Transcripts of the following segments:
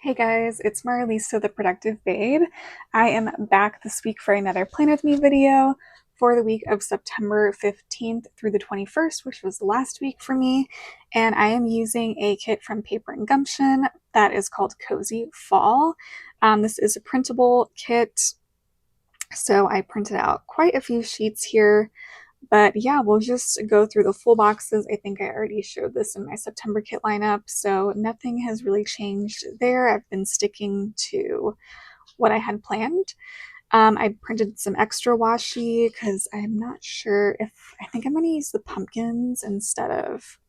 Hey guys, it's Marlisa, the Productive Babe. I am back this week for another Plan With Me video for the week of September 15th through the 21st, which was last week for me. And I am using a kit from Paper and Gumption that is called Cozy Fall. This is a printable kit, so I printed out quite a few sheets here. But yeah, we'll just go through the full boxes. I think I already showed this in my September kit lineup, so nothing has really changed there. I've been sticking to what I had planned. I printed some extra washi because I'm not sure if, I think I'm going to use the pumpkins instead of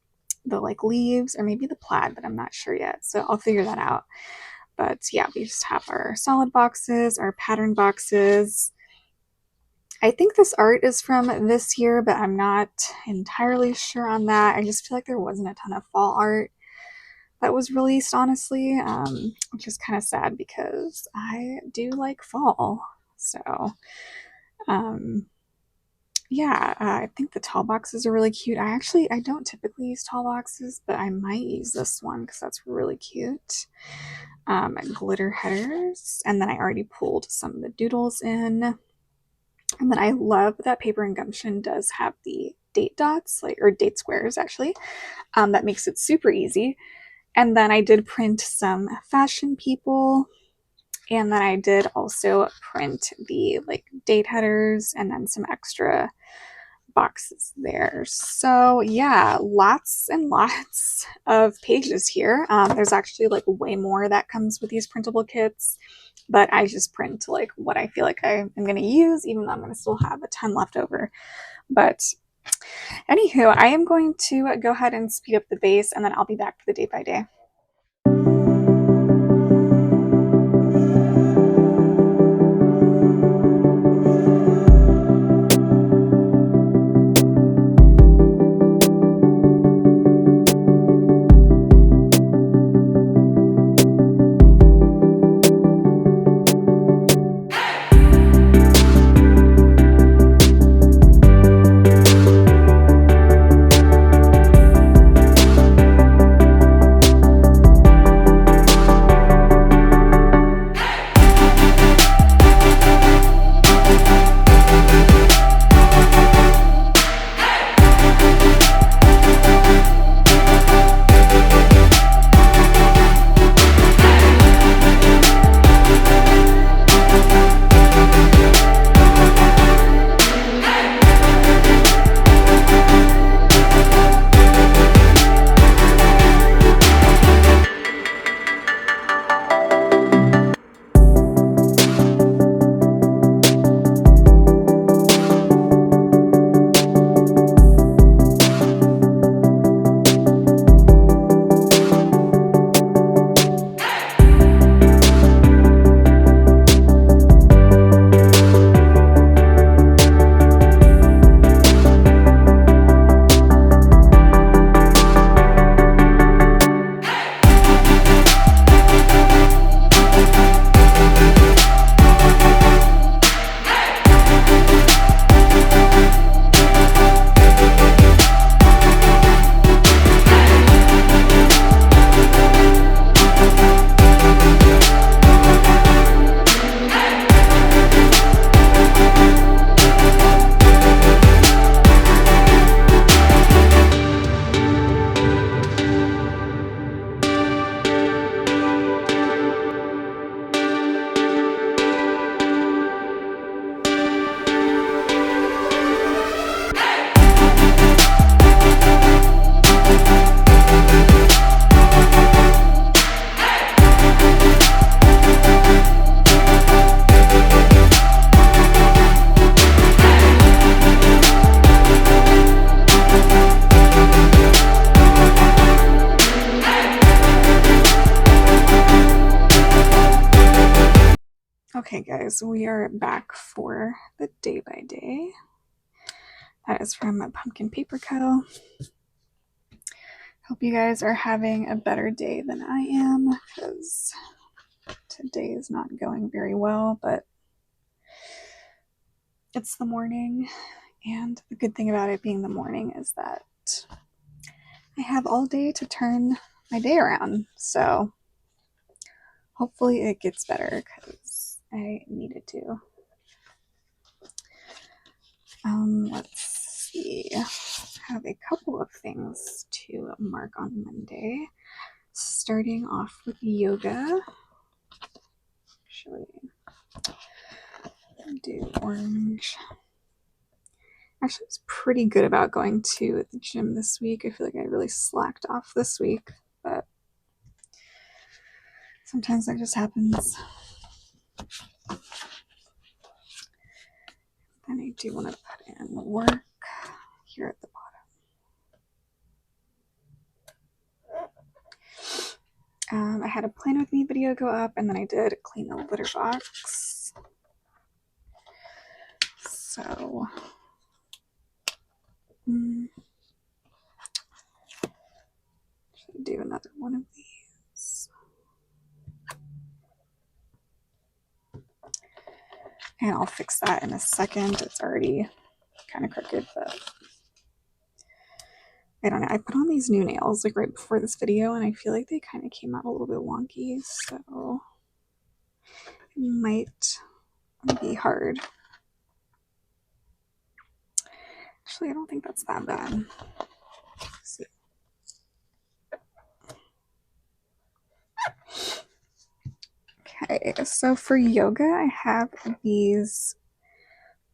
the leaves or maybe the plaid, but I'm not sure yet. So I'll figure that out. But yeah, we just have our solid boxes, our pattern boxes. I think this art is from this year, but I'm not entirely sure on that. I just feel like there wasn't a ton of fall art that was released, honestly, which is kind of sad because I do like fall. So, yeah, I think the tall boxes are really cute. I don't typically use tall boxes, but I might use this one because that's really cute. Glitter headers, and then I already pulled some of the doodles in. And then I love that Paper and Gumption does have the date dots, or date squares actually. That makes it super easy. And then I did print some fashion people. And then I did also print the date headers and then some extra boxes there. So yeah, lots and lots of pages here. There's actually way more that comes with these printable kits, but I just print what I feel like I am going to use, even though I'm going to still have a ton left over. But anywho, I am going to go ahead and speed up the base, and then I'll be back for the day by day. Okay guys, we are back for the day by day. That is from Pumpkin Paper Co. Hope you guys are having a better day than I am, because today is not going very well, but it's the morning, and the good thing about it being the morning is that I have all day to turn my day around. So hopefully it gets better because I need it to. Let's see. I have a couple of things to mark on Monday. Starting off with yoga. Actually, do orange. Actually, I was pretty good about going to the gym this week. I feel like I really slacked off this week, but sometimes that just happens. Then I do want to put in work here at the bottom. I had a plan with me video go up, and then I did clean the litter box. So, should do another one of these. And I'll fix that in a second. It's already kind of crooked, but I don't know. I put on these new nails like right before this video, and I feel like they kind of came out a little bit wonky, so it might be hard. Actually, I don't think that's that bad. Let's see. Okay, so for yoga, I have these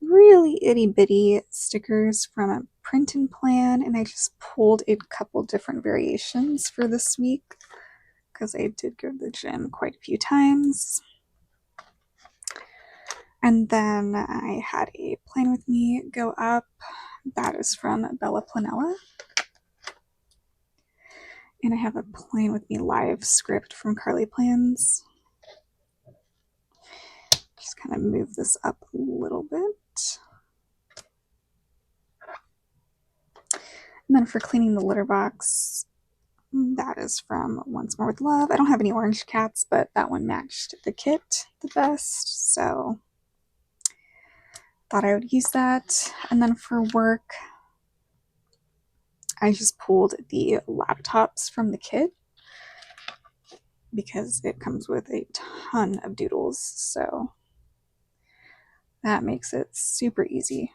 really itty bitty stickers from a print and plan, and I just pulled a couple different variations for this week because I did go to the gym quite a few times. And then I had a plan with me go up. That is from Bella Planella. And I have a plan with me live script from Carly Plans. Just kind of move this up a little bit. And then for cleaning the litter box, that is from Once More With Love. I don't have any orange cats, but that one matched the kit the best, so thought I would use that. And then for work, I just pulled the laptops from the kit because it comes with a ton of doodles, so that makes it super easy.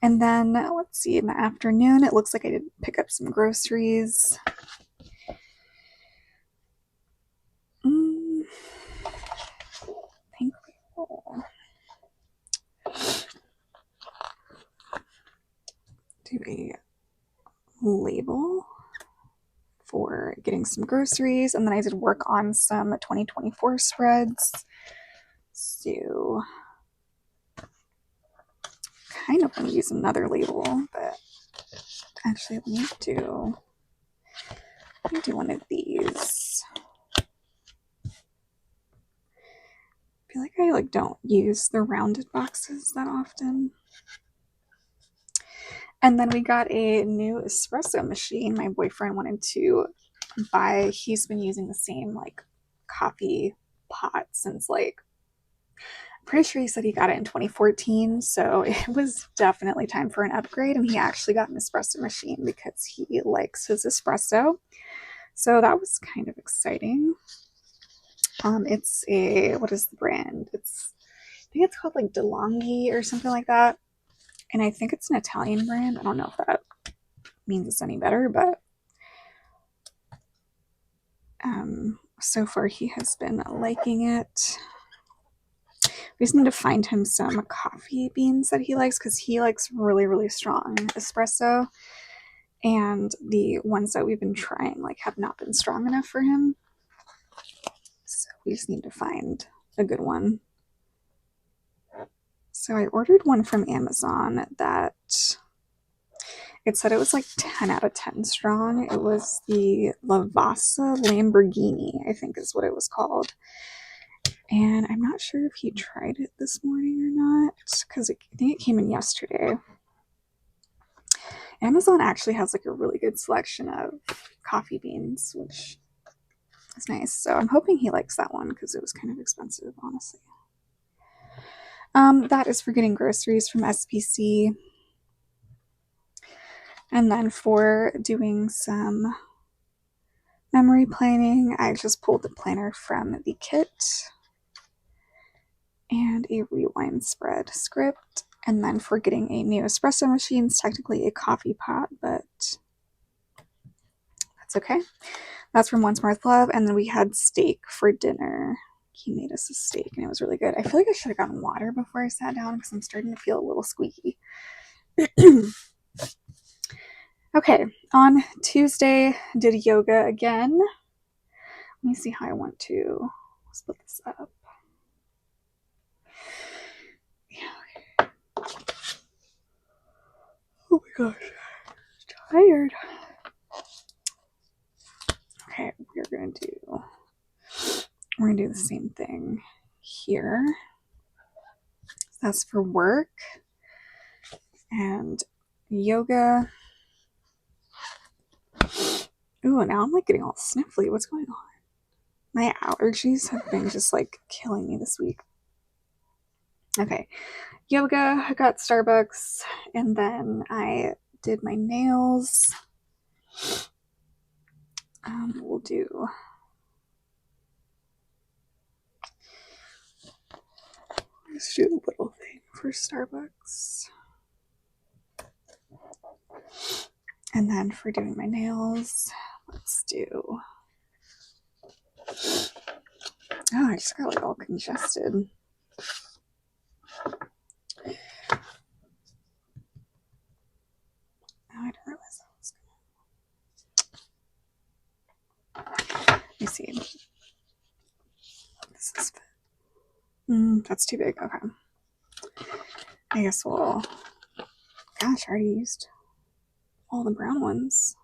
And then, let's see, in the afternoon, it looks like I did pick up some groceries. I think we will do a label for getting some groceries, and then I did work on some 2024 spreads. So kind of want to use another label, but actually let me do one of these. I feel like I don't use the rounded boxes that often. And then we got a new espresso machine. My boyfriend wanted to buy. He's been using the same coffee pot since I'm pretty sure he said he got it in 2014, so it was definitely time for an upgrade, and he actually got an espresso machine because he likes his espresso. So that was kind of exciting. It's a, what is the brand? I think it's called DeLonghi or something like that. And I think it's an Italian brand. I don't know if that means it's any better, but so far he has been liking it. We just need to find him some coffee beans that he likes because he likes really, really strong espresso. And the ones that we've been trying have not been strong enough for him. So we just need to find a good one. So I ordered one from Amazon that it said it was 10 out of 10 strong. It was the Lavazza Lamborghini, I think is what it was called. And I'm not sure if he tried it this morning or not, because I think it came in yesterday. Amazon actually has a really good selection of coffee beans, which is nice. So I'm hoping he likes that one because it was kind of expensive, honestly. That is for getting groceries from SPC. And then for doing some memory planning, I just pulled the planner from the kit and a rewind spread script. And then for getting a new espresso machine, it's technically a coffee pot, but that's okay. That's from Once More with Love. And then we had steak for dinner. He made us a steak and it was really good. I feel like I should have gotten water before I sat down because I'm starting to feel a little squeaky. Okay, on Tuesday, did yoga again. Let me see how I want to split this up. Yeah. Oh my gosh, I'm tired. Okay, we're gonna do the same thing here. That's for work and yoga. Ooh, now I'm like getting all sniffly. What's going on? My allergies have been just like killing me this week. Okay, yoga, I got Starbucks, and then I did my nails. We'll do let's do a little thing for Starbucks. And then for doing my nails, let's do I just got like all congested. I didn't realize that was gonna. Let me see. This is fit. That's too big. Okay. I guess we'll. Gosh, I already used all the brown ones.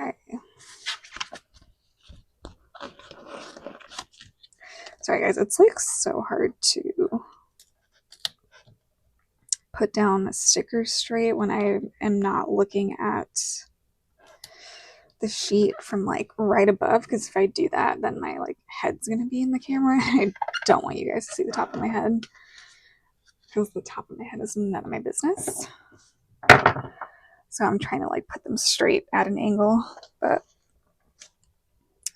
Okay. Sorry guys, it's like so hard to put down stickers straight when I am not looking at the sheet from like right above, because if I do that then my like head's gonna be in the camera. I don't want you guys to see the top of my head because the top of my head is none of my business. So I'm trying to like put them straight at an angle, but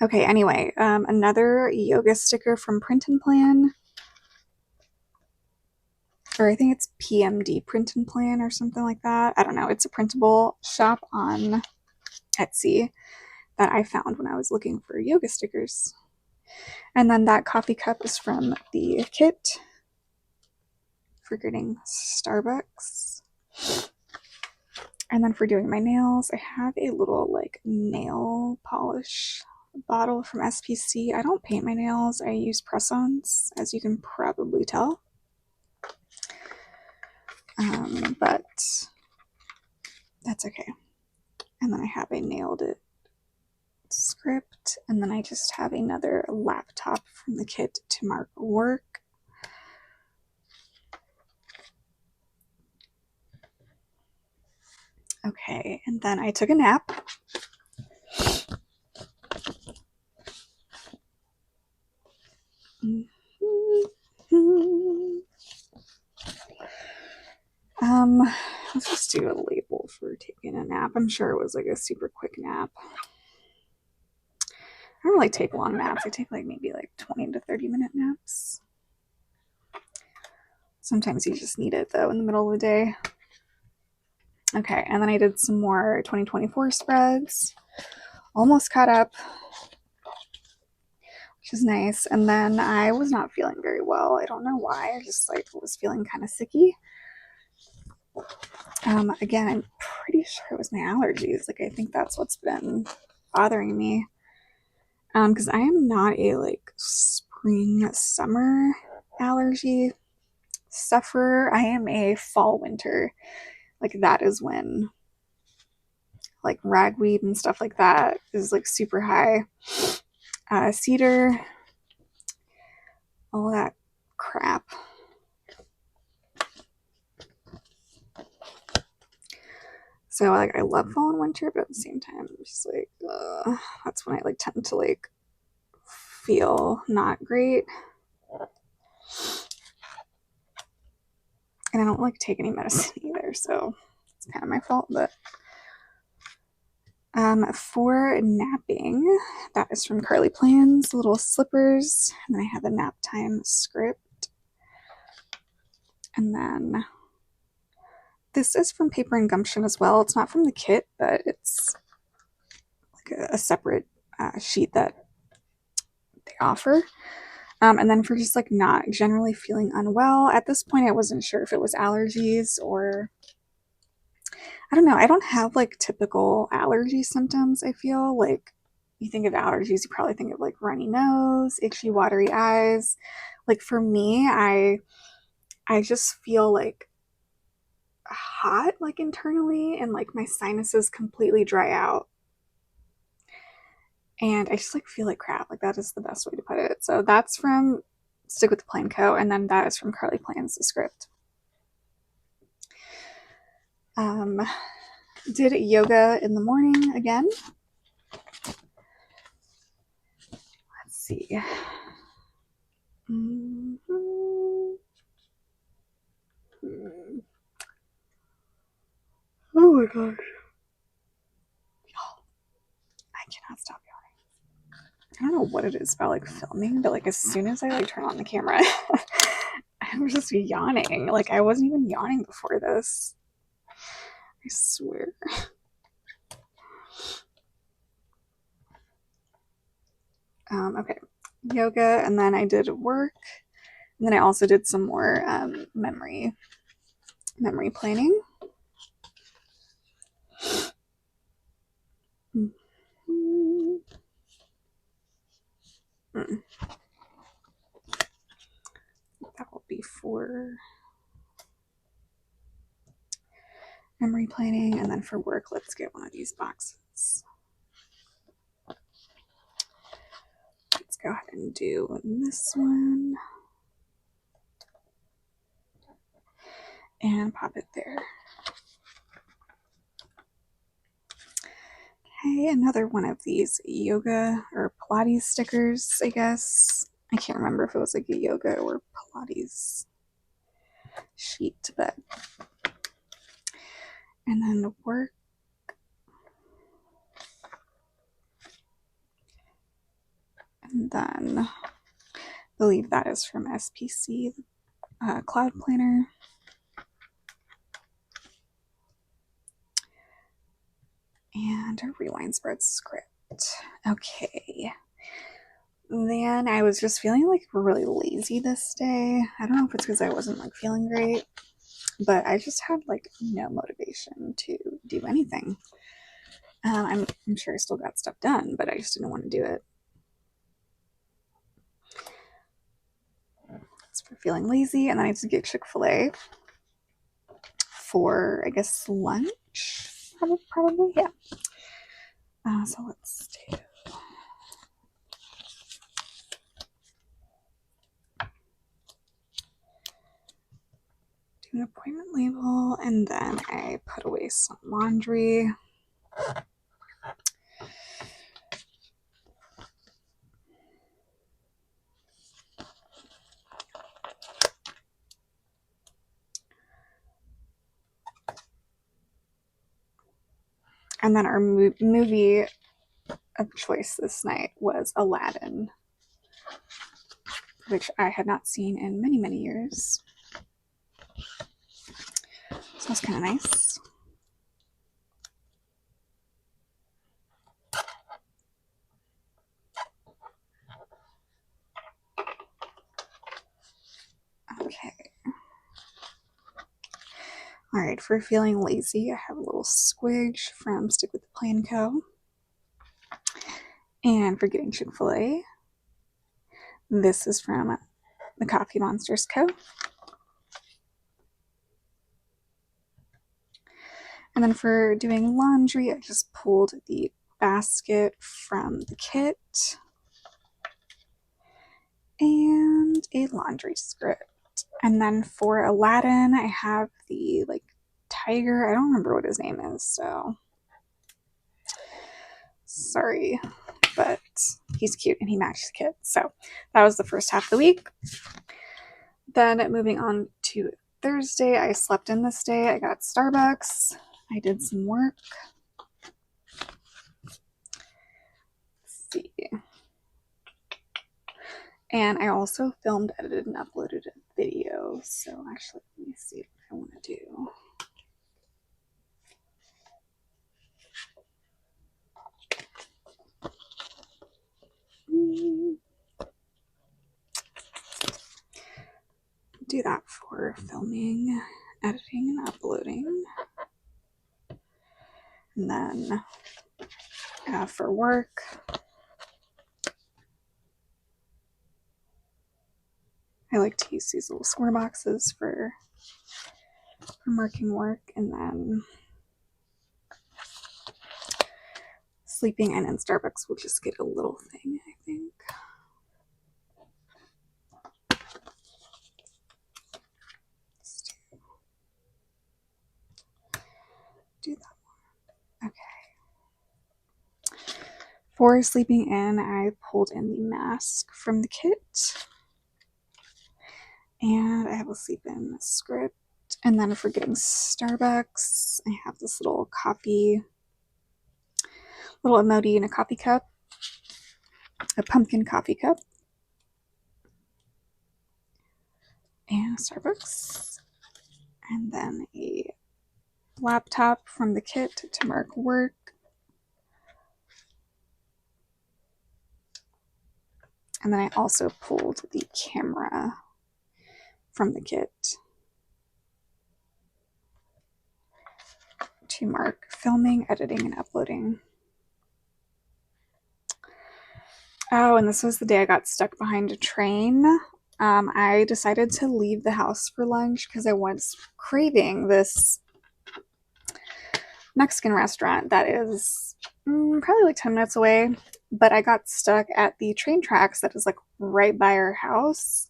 okay, anyway, another yoga sticker from Print and Plan, or I think it's PMD Print and Plan or something like that. I don't know. It's a printable shop on Etsy that I found when I was looking for yoga stickers. And then that coffee cup is from the kit for getting Starbucks. And then for doing my nails, I have a little like nail polish bottle from SPC. I don't paint my nails. I use press-ons, as you can probably tell. But that's okay. And then I have a nailed it script, and then I just have another laptop from the kit to mark work. Okay, and then I took a nap. Let's just do a label for taking a nap. I'm sure it was like a super quick nap. I don't really take long naps. I take like maybe like 20 to 30-minute naps. Sometimes you just need it though in the middle of the day. Okay, and then I did some more 2024 spreads. Almost caught up, which is nice. And then I was not feeling very well. I don't know why. I just like was feeling kind of sicky. Again, I'm pretty sure it was my allergies. Like I think that's what's been bothering me. Because I am not a like spring summer allergy sufferer. I am a fall winter. Like that is when like ragweed and stuff like that is like super high. Cedar, all that crap. So like I love fall and winter, but at the same time I'm just like that's when I like tend to like feel not great. And I don't like take any medicine either, so it's kind of my fault, but For napping, that is from Carly Plans, Little Slippers, and then I have a nap time script. And then this is from Paper and Gumption as well. It's not from the kit, but it's like a separate sheet that they offer. And then for just like not generally feeling unwell, at this point I wasn't sure if it was allergies or I don't know. I don't have like typical allergy symptoms. I feel like you think of allergies, you probably think of like runny nose, itchy, watery eyes. Like for me, I just feel like hot like internally and like my sinuses completely dry out. And I just like feel like crap. Like that is the best way to put it. So that's from Stick with the Plan Co. And then that is from Carly Plans, the script. Did yoga in the morning again. Let's see. Oh my gosh. I cannot stop yawning. I don't know what it is about like filming, but like as soon as I like turn on the camera, I'm just yawning. Like I wasn't even yawning before this. I swear. Okay, yoga, and then I did work, and then I also did some more memory planning. That will be for memory planning, and then for work, let's get one of these boxes. Let's go ahead and do this one and pop it there. Okay, another one of these yoga or Pilates stickers, I guess. I can't remember if it was like a yoga or Pilates sheet, but. And then the work. And then I believe that is from SPC, Cloud Planner. And a rewind spread script. Okay. Then I was just feeling like really lazy this day. I don't know if it's because I wasn't like feeling great, but I just had like no motivation to do anything. I'm sure I still got stuff done, but I just didn't want to do it. It's for feeling lazy, and then I had to get Chick-fil-A for, I guess, lunch, probably, yeah. So let's do an appointment label, and then I put away some laundry. And then our movie of choice this night was Aladdin, which I had not seen in many, many years. So that's kind of nice. Okay. All right, for feeling lazy, I have a little squidge from Stick with the Plan Co. And for getting Chick-fil-A, this is from the Coffee Monsters Co. And then for doing laundry, I just pulled the basket from the kit and a laundry script. And then for Aladdin, I have the like tiger. I don't remember what his name is, so sorry, but he's cute and he matched the kit. So that was the first half of the week. Then moving on to Thursday, I slept in this day. I got Starbucks. I did some work. see. And I also filmed, edited, and uploaded a video. So actually, let me see what I want to do. Do that for filming, editing, and uploading. And then for work, I like to use these little square boxes for marking work. And then sleeping and in Starbucks will just get a little thing, I think. Do that one. Okay. For sleeping in, I pulled in the mask from the kit. And I have a sleep in script. And then for getting Starbucks, I have this little coffee, little emoji in a coffee cup, a pumpkin coffee cup, and Starbucks. And then a laptop from the kit to mark work. And then I also pulled the camera from the kit to mark filming, editing, and uploading. Oh, and this was the day I got stuck behind a train. I decided to leave the house for lunch because I was craving this Mexican restaurant that is probably like 10 minutes away, but I got stuck at the train tracks that is like right by our house.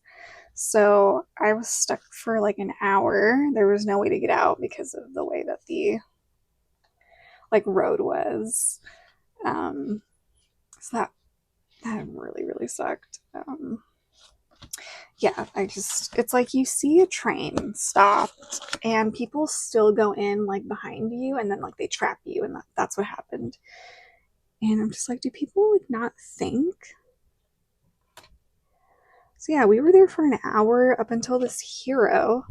So I was stuck for like an hour. There was no way to get out because of the way that the like road was. So that really sucked. Yeah, it's like you see a train stopped and people still go in like behind you and then like they trap you, and that's what happened. And I'm just like, do people like not think? So yeah, we were there for an hour up until this hero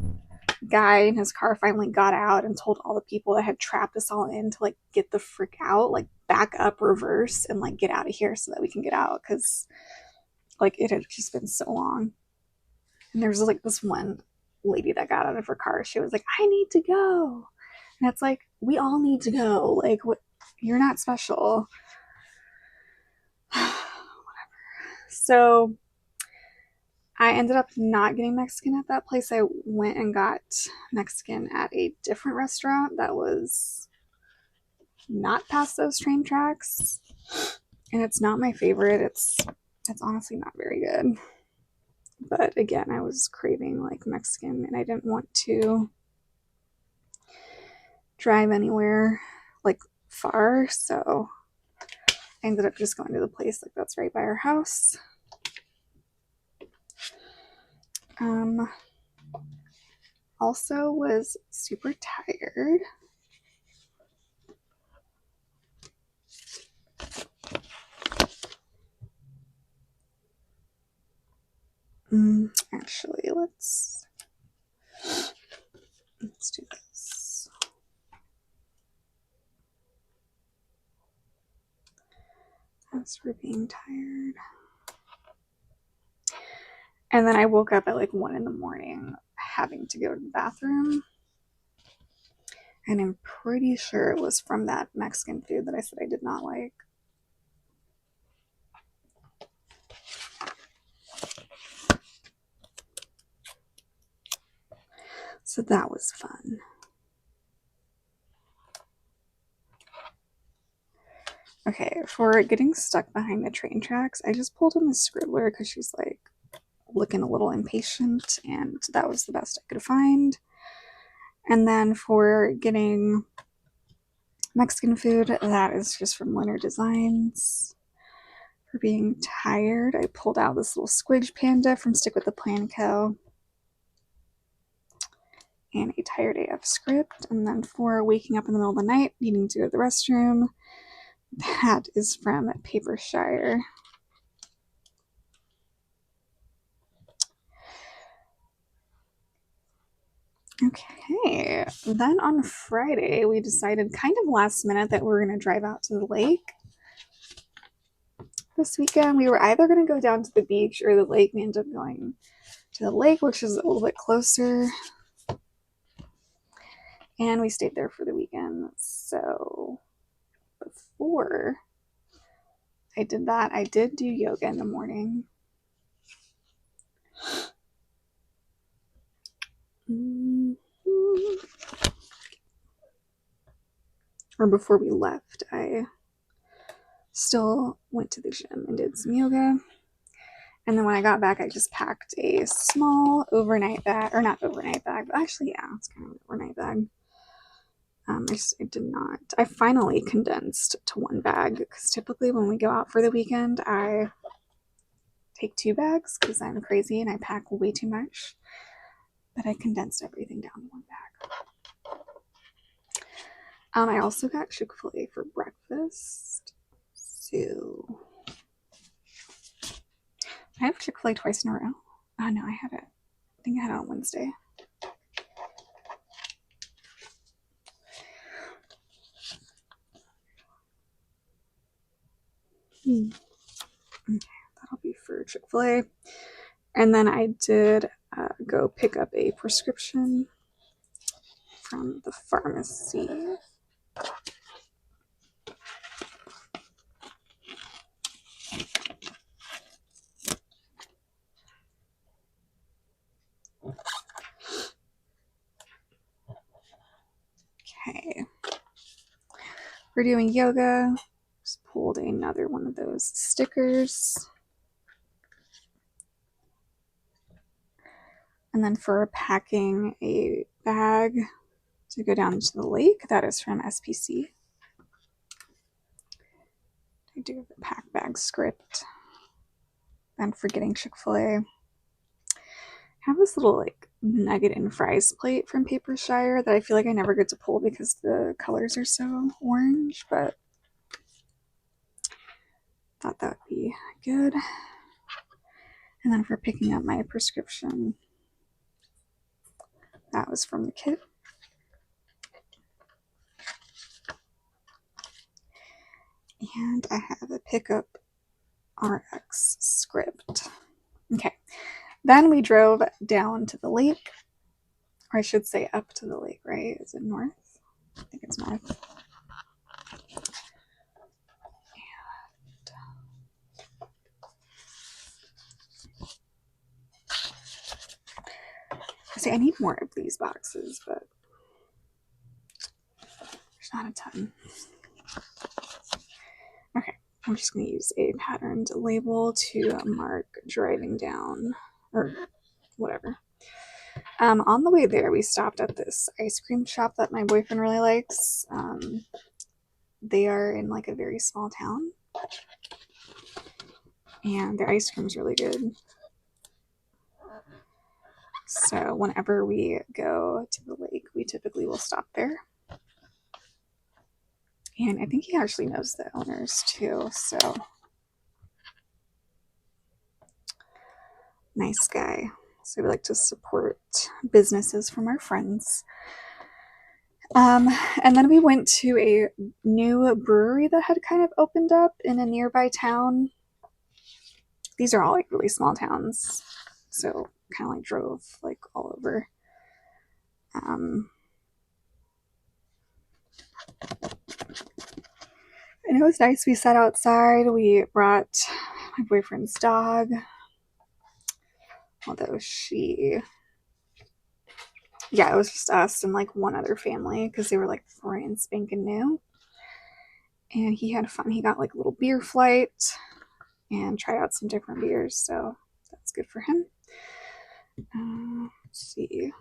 guy in his car finally got out and told all the people that had trapped us all in to like get the frick out, like back up, reverse, and like get out of here so that we can get out, because like it had just been so long. And there was like this one lady that got out of her car. She was like, I need to go. And it's like, we all need to go. Like, what? You're not special. Whatever. So I ended up not getting Mexican at that place. I went and got Mexican at a different restaurant that was not past those train tracks. And it's not my favorite. It's honestly not very good. But again, I was craving like Mexican and I didn't want to drive anywhere like far, so I ended up just going to the place like that's right by our house. Also was super tired. Actually, let's do this. As for being tired. And then I woke up at like 1 a.m. having to go to the bathroom. And I'm pretty sure it was from that Mexican food that I said I did not like. So that was fun. Okay, for getting stuck behind the train tracks, I just pulled in the scribbler because she's like looking a little impatient, and that was the best I could find. And then for getting Mexican food, that is just from Leonard Designs. For being tired, I pulled out this little squidge panda from Stick with the Plan Co. And a Tired AF script. And then for waking up in the middle of the night, needing to go to the restroom, That is from Papershire. Okay, then on Friday, we decided kind of last minute that we were going to drive out to the lake. This weekend, we were either going to go down to the beach or the lake. We ended up going to the lake, which is a little bit closer. And we stayed there for the weekend. So before I did that, I did do yoga in the morning. Or before we left, I still went to the gym and did some yoga. And then when I got back, I just packed a small overnight bag, or not overnight bag, but actually, yeah, it's kind of an overnight bag. I did not. I finally condensed to one bag because typically when we go out for the weekend, I take 2 bags because I'm crazy and I pack way too much. But I condensed everything down to 1 bag. I also got Chick-fil-A for breakfast. So I have Chick-fil-A twice in a row. Oh no, I had it. I think I had it on Wednesday. Okay, that'll be for Chick-fil-A. And then I did go pick up a prescription from the pharmacy. Okay. We're doing yoga. Just pulled another one of those stickers. And then for packing a bag to go down to the lake, that is from SPC. I do have a pack bag script. And for getting Chick-fil-A, I have this little like nugget and fries plate from Papershire that I feel like I never get to pull because the colors are so orange, but thought that would be good. And then for picking up my prescription, that was from the kit. And I have a pickup RX script. Okay. Then we drove down to the lake, or I should say up to the lake, right? Is it north? I think it's north. See, I need more of these boxes, but there's not a ton. Okay, I'm just going to use a patterned label to mark driving down, or whatever. On the way there, we stopped at this ice cream shop that my boyfriend really likes. They are in like a very small town, and their ice cream is really good. So whenever we go to the lake, we typically will stop there. And I think he actually knows the owners too, so nice guy. So we like to support businesses from our friends. And then we went to a new brewery that had kind of opened up in a nearby town. These are all like really small towns, so kind of like drove like all over. And it was nice. We sat outside. We brought my boyfriend's dog, although yeah, it was just us and like one other family because they were like brand spanking new. And he had fun. He got like a little beer flight and tried out some different beers, so that's good for him. Let's see.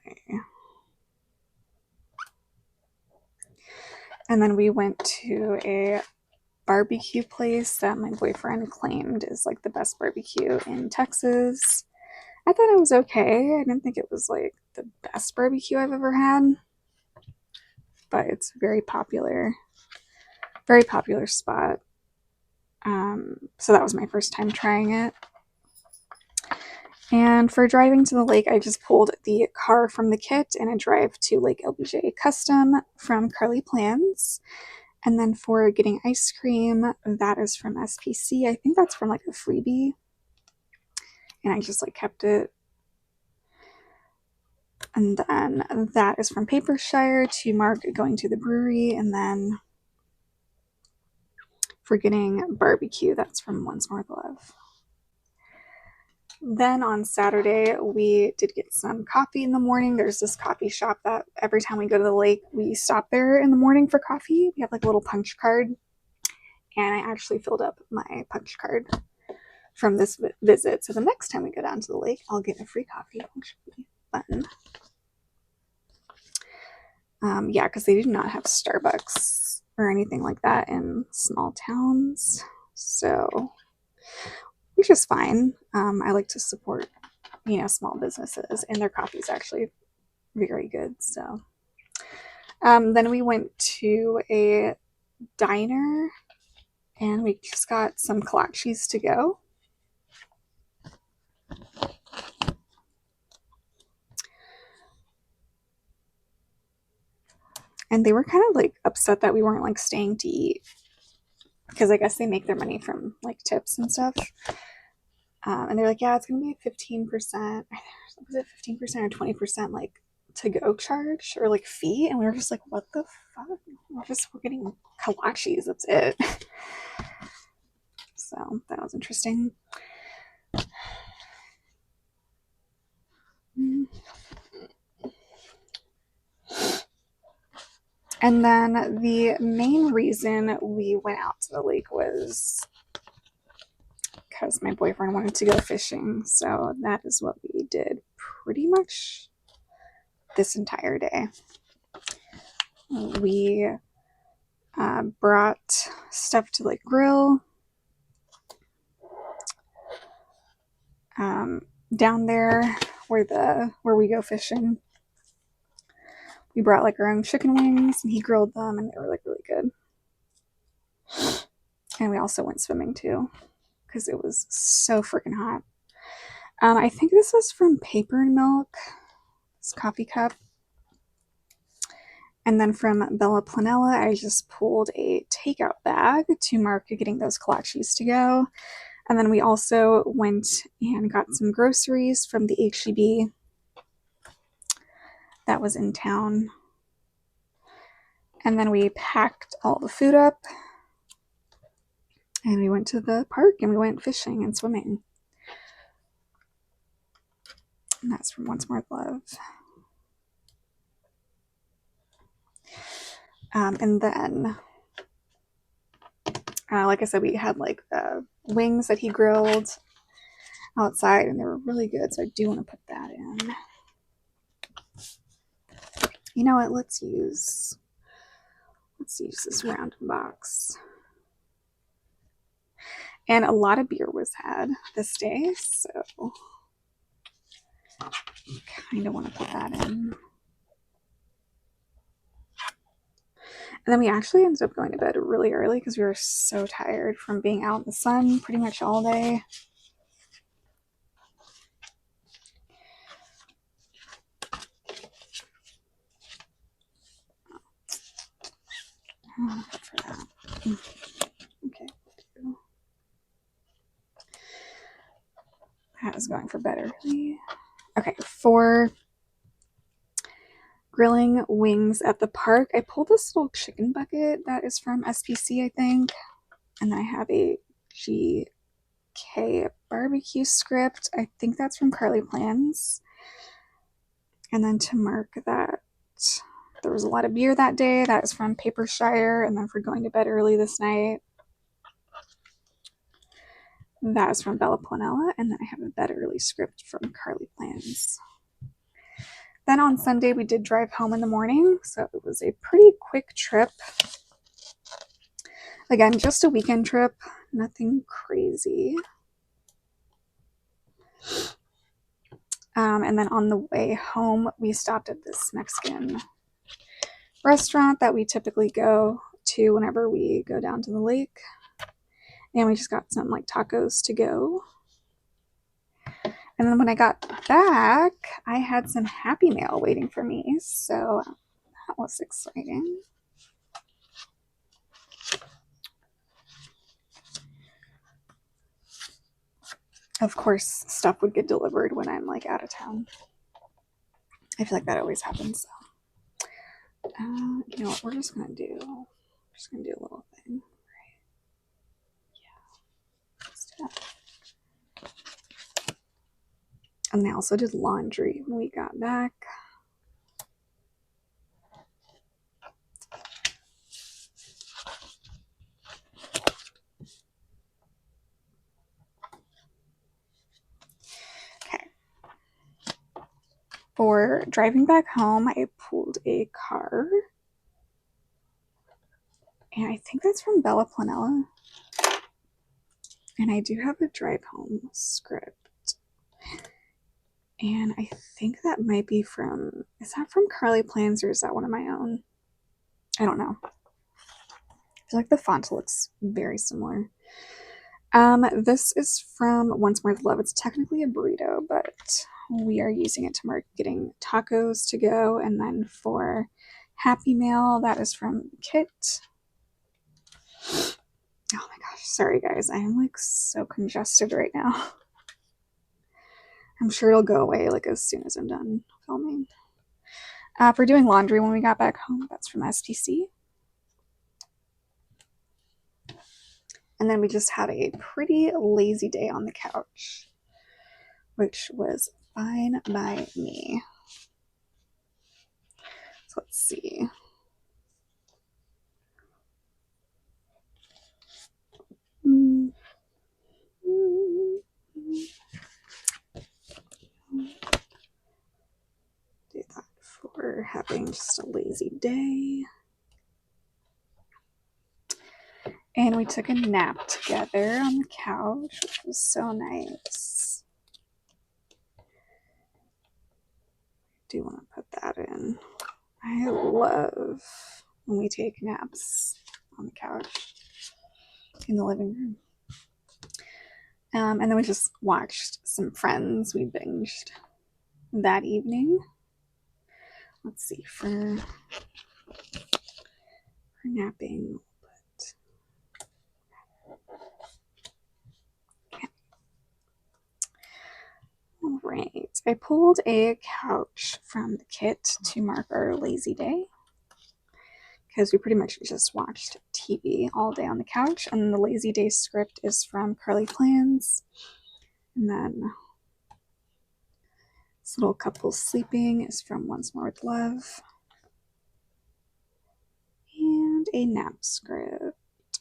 Okay. And then we went to a barbecue place that my boyfriend claimed is like the best barbecue in Texas. I thought it was okay. I didn't think it was like the best barbecue I've ever had, but it's very popular spot. So that was my first time trying it. And for driving to the lake, I just pulled the car from the kit and a drive to Lake LBJ Custom from Carly Plans. And then for getting ice cream, that is from SPC. I think that's from like a freebie. And I just like kept it. And then that is from Papershire to Mark going to the brewery. And then for getting barbecue, that's from Once More Love. Then on Saturday, we did get some coffee in the morning. There's this coffee shop that every time we go to the lake, we stop there in the morning for coffee. We have like a little punch card. And I actually filled up my punch card from this visit. So the next time we go down to the lake, I'll get a free coffee, which will be fun. Yeah, because they do not have Starbucks or anything like that in small towns. So, which is fine. I like to support, small businesses, and their coffee is actually very good. So, then we went to a diner, and we just got some kolaches to go. And they were kind of like upset that we weren't like staying to eat, because I guess they make their money from like tips and stuff. And they're like, yeah, it's gonna be 15%. Was it 15% or 20% like to go charge or like fee? And we were just like, what the fuck? We're getting kolaches. That's it. So that was interesting. And then the main reason we went out to the lake was because my boyfriend wanted to go fishing. So that is what we did pretty much this entire day. We brought stuff to like grill. Down there where we go fishing, we brought like our own chicken wings, and he grilled them, and they were like really good. And we also went swimming too, because it was so freaking hot. I think this was from Paper and Milk, this coffee cup. And then from Bella Planella, I just pulled a takeout bag to mark getting those kolaches to go. And then we also went and got some groceries from the HEB that was in town. And then we packed all the food up, and we went to the park, and we went fishing and swimming. And that's from Once More Love. And then, like I said, we had like the wings that he grilled outside, and they were really good. So I do want to put that in. You know what? Let's use this round box. And a lot of beer was had this day, so kind of want to put that in. And then we actually ended up going to bed really early because we were so tired from being out in the sun pretty much all day. For that. Okay. That is going for bed early. Okay, for grilling wings at the park, I pulled this little chicken bucket that is from SPC, I think. And then I have a GK barbecue script. I think that's from Carly Plans. And then to mark that there was a lot of beer that day, that is from Papershire. And then for going to bed early this night, that is from Bella Planella. And then I have a bed early script from Carly Plans. Then on Sunday, we did drive home in the morning, so it was a pretty quick trip. Again, just a weekend trip, nothing crazy. And then on the way home, we stopped at this Mexican restaurant that we typically go to whenever we go down to the lake. And we just got some like tacos to go. And then when I got back, I had some Happy Mail waiting for me. So that was exciting. Of course, stuff would get delivered when I'm like out of town. I feel like that always happens. So, you know what? We're just gonna do a little thing. Right? Yeah. Let's do that. And I also did laundry when we got back. Okay. For driving back home, I pulled a car. And I think that's from Bella Planella. And I do have a drive home script. And I think that might be from, is that from Carly Plans or is that one of my own? I don't know. I feel like the font looks very similar. This is from Once More with Love. It's technically a burrito, but we are using it to mark getting tacos to go. And then for Happy Mail, that is from Kit. Oh my gosh, sorry guys. I am like so congested right now. I'm sure it'll go away like as soon as I'm done filming. For doing laundry when we got back home, that's from STC. And then we just had a pretty lazy day on the couch, which was fine by me. So let's see. Do that for having just a lazy day. And we took a nap together on the couch, which was so nice. I do want to put that in. I love when we take naps on the couch in the living room. And then we just watched some Friends. We binged that evening. Let's see, for napping. Okay. All right. I pulled a couch from the kit to mark our lazy day because we pretty much just watched TV all day on the couch. And the lazy day script is from Carly Plans. And then this little couple sleeping is from Once More with Love. And a nap script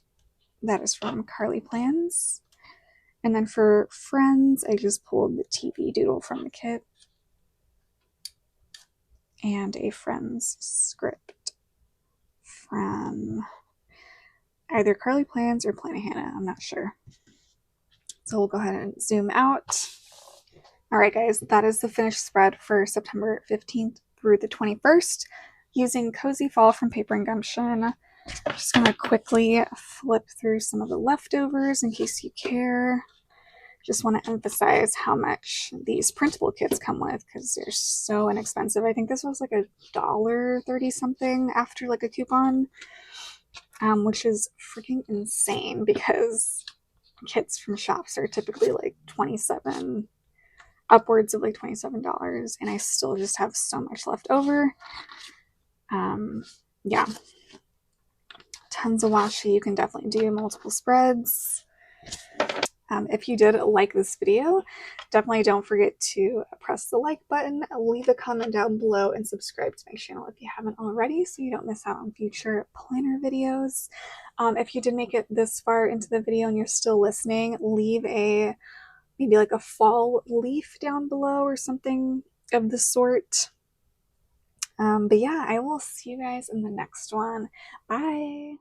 that is from Carly Plans. And then for Friends, I just pulled the TV doodle from the kit and a Friends script from either Carly Plans or Plannahannah. I'm not sure. So we'll go ahead and zoom out. All right, guys, that is the finished spread for September 15th through the 21st using Cozy Fall from Paper and Gumption. I'm just going to quickly flip through some of the leftovers in case you care. Just want to emphasize how much these printable kits come with because they're so inexpensive. I think this was like $1.30 something after like a coupon, which is freaking insane because kits from shops are typically like $27, upwards of like $27, and I still just have so much left over. Yeah, tons of washi. You can definitely do multiple spreads. If you did like this video, definitely don't forget to press the like button, leave a comment down below, and subscribe to my channel if you haven't already so you don't miss out on future planner videos. If you did make it this far into the video and you're still listening, leave a maybe like a fall leaf down below or something of the sort. But yeah, I will see you guys in the next one. Bye!